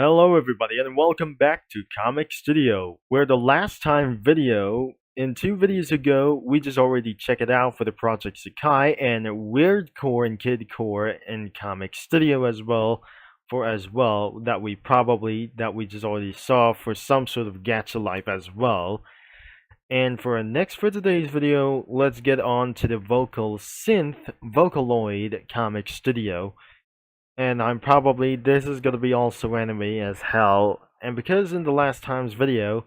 Hello everybody and welcome back to Comic Studio, where the last time video, in 2 videos ago, we just already checked it out for the Project Sakai and Weirdcore and Kidcore in Comic Studio as well, that we just already saw for some sort of gacha life as well. And for today's video, let's get on to the Vocal Synth Vocaloid Comic Studio. And this is gonna be also anime as hell. And because in the last time's video,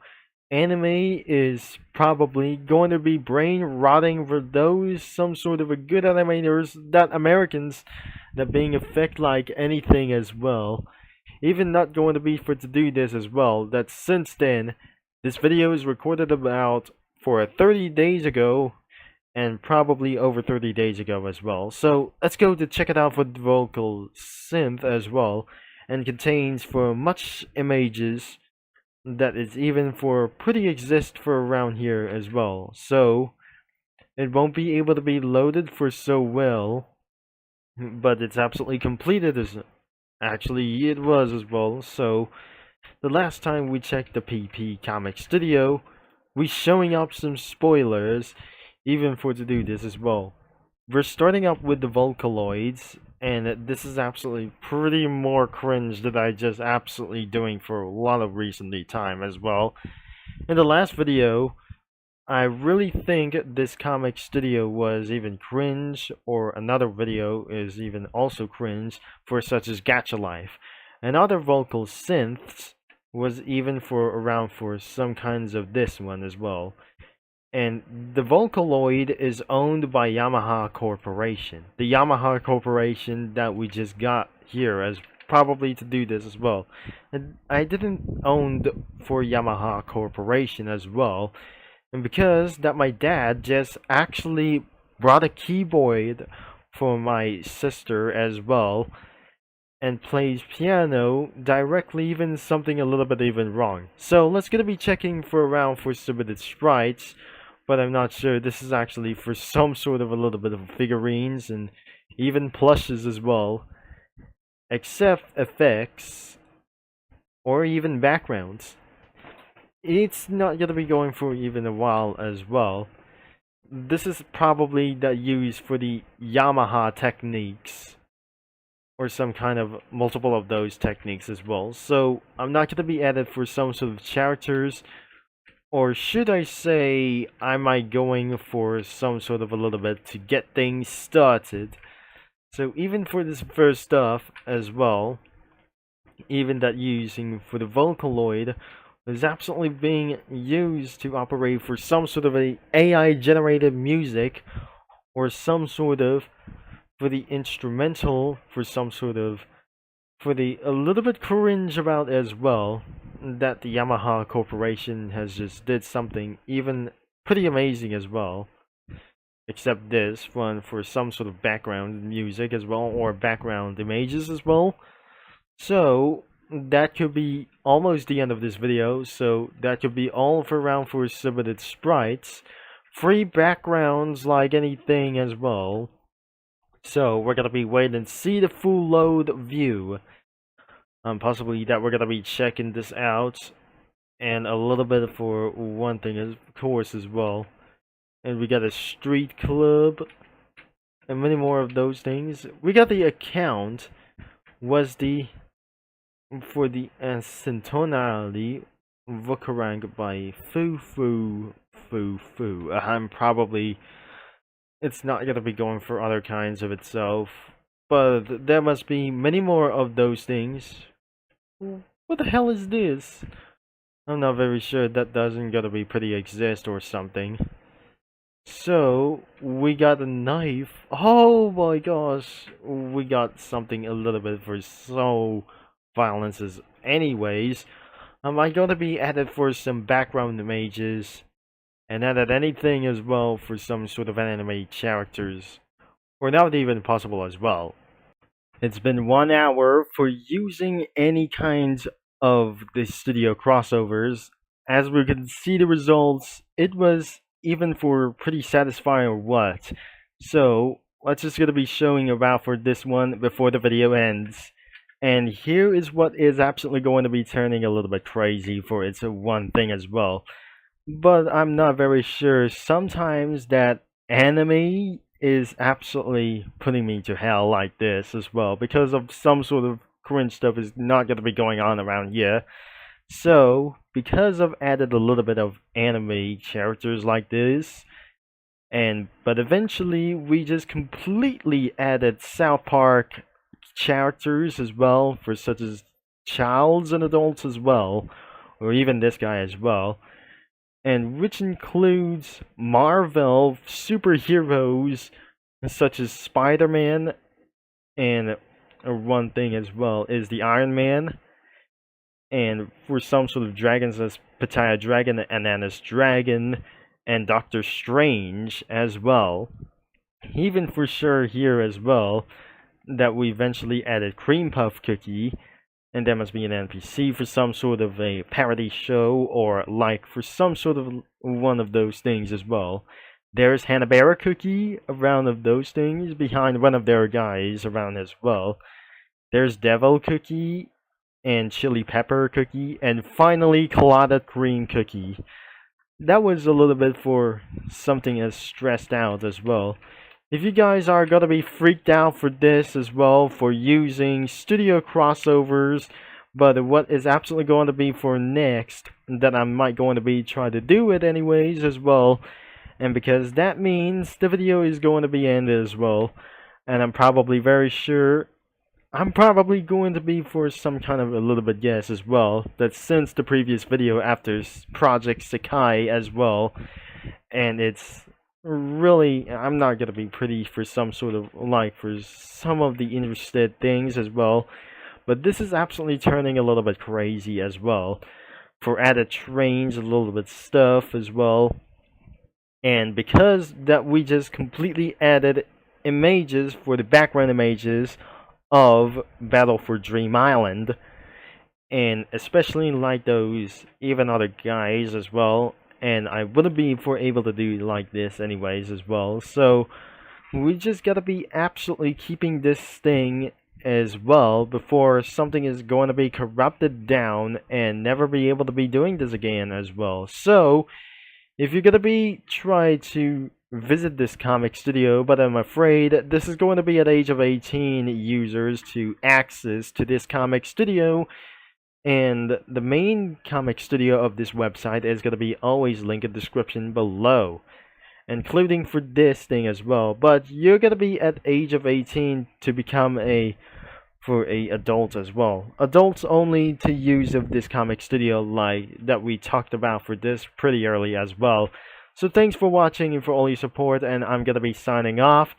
anime is probably going to be brain rotting for those some sort of a good animators that Americans that being affect like anything as well. Even not going to be for to do this as well. That since then, this video is recorded about for 30 days ago and probably over 30 days ago as well. So let's go to check it out for the Vocal Synth as well, and contains for much images that is even for pretty exist for around here as well. So it won't be able to be loaded for so well, but it's absolutely completed as actually it was as well. So the last time we checked the PP Comic Studio, we showing up some spoilers even for to do this as well. We're starting up with the Vocaloids, and this is absolutely pretty more cringe that I just absolutely doing for a lot of recently time as well. In the last video, I really think this comic studio was even cringe, or another video is even also cringe for such as Gacha Life. And other vocal synths was even for around for some kinds of this one as well. And the Vocaloid is owned by Yamaha Corporation. The Yamaha Corporation that we just got here as probably to do this as well. And I didn't own for Yamaha Corporation as well. And because that my dad just actually brought a keyboard for my sister as well, and plays piano directly, even something a little bit even wrong. So let's gonna be checking for around for submitted sprites, but I'm not sure. This is actually for some sort of a little bit of figurines and even plushes as well, except effects or even backgrounds. It's not gonna be going for even a while as well. This is probably that used for the Yamaha techniques, or some kind of multiple of those techniques as well. So I'm not gonna be added for some sort of characters, or should I say I might going for some sort of a little bit to get things started. So even for this first stuff as well, even that using for the Vocaloid is absolutely being used to operate for some sort of a AI generated music, or some sort of for the instrumental for some sort of for the a little bit cringe about as well, that the Yamaha Corporation has just did something even pretty amazing as well. Except this one for some sort of background music as well, or background images as well. So that could be almost the end of this video. So that could be all for around for submitted sprites. Free backgrounds like anything as well. So we're gonna be waiting and see the full load view. Possibly that we're gonna be checking this out, and a little bit for one thing, of course, as well. And we got a street club, and many more of those things. We got the account was the for the Centonali Vukarang by Foo. I'm probably it's not gonna be going for other kinds of itself, but there must be many more of those things. What the hell is this? I'm not very sure. That doesn't gotta be pretty exist or something. So we got a knife. Oh my gosh, we got something a little bit for so violences. Anyways, am I gonna be added for some background images, and added anything as well for some sort of anime characters, or not even possible as well. It's been 1 hour for using any kinds of the studio crossovers. As we can see the results, it was even for pretty satisfying or what. So let's just gonna be showing about for this one before the video ends. And here is what is absolutely going to be turning a little bit crazy for its one thing as well. But I'm not very sure. Sometimes that anime is absolutely putting me to hell like this as well because of some sort of cringe stuff is not going to be going on around here. So, because I've added a little bit of anime characters like this, but eventually we just completely added South Park characters as well for such as childs and adults as well, or even this guy as well, and which includes Marvel superheroes such as Spider-Man, and one thing as well is the Iron Man, and for some sort of dragons as Pataya Dragon, Ananas Dragon, and Doctor Strange as well. Even for sure here as well, that we eventually added Cream Puff Cookie, and there must be an NPC for some sort of a parody show or like for some sort of one of those things as well. There's Hanna-Barbera Cookie around of those things behind one of their guys around as well. There's Devil Cookie and Chili Pepper Cookie, and finally Colada Cream Cookie. That was a little bit for something as stressed out as well. If you guys are gonna be freaked out for this as well, for using studio crossovers, but what is absolutely going to be for next, that I might going to be trying to do it anyways as well, and because that means the video is going to be ended as well, and I'm probably very sure I'm probably going to be for some kind of a little bit guess as well, that since the previous video after Project Sakai as well, and it's really, I'm not gonna be pretty for some sort of like for some of the interested things as well, but this is absolutely turning a little bit crazy as well for added trains, a little bit stuff as well, and because that we just completely added images for the background images of Battle for Dream Island, and especially like those even other guys as well, and I wouldn't be able to do like this anyways as well, so we just gotta be absolutely keeping this thing as well before something is going to be corrupted down and never be able to be doing this again as well. So if you're gonna be try to visit this comic studio, but I'm afraid this is going to be at age of 18 users to access to this comic studio, and the main comic studio of this website is going to be always linked in the description below, including for this thing as well. But you're going to be at age of 18 to become a adult as well. Adults only to use of this comic studio like that we talked about for this pretty early as well. So thanks for watching and for all your support, and I'm going to be signing off,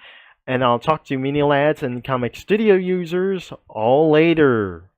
and I'll talk to mini lads and comic studio users all later.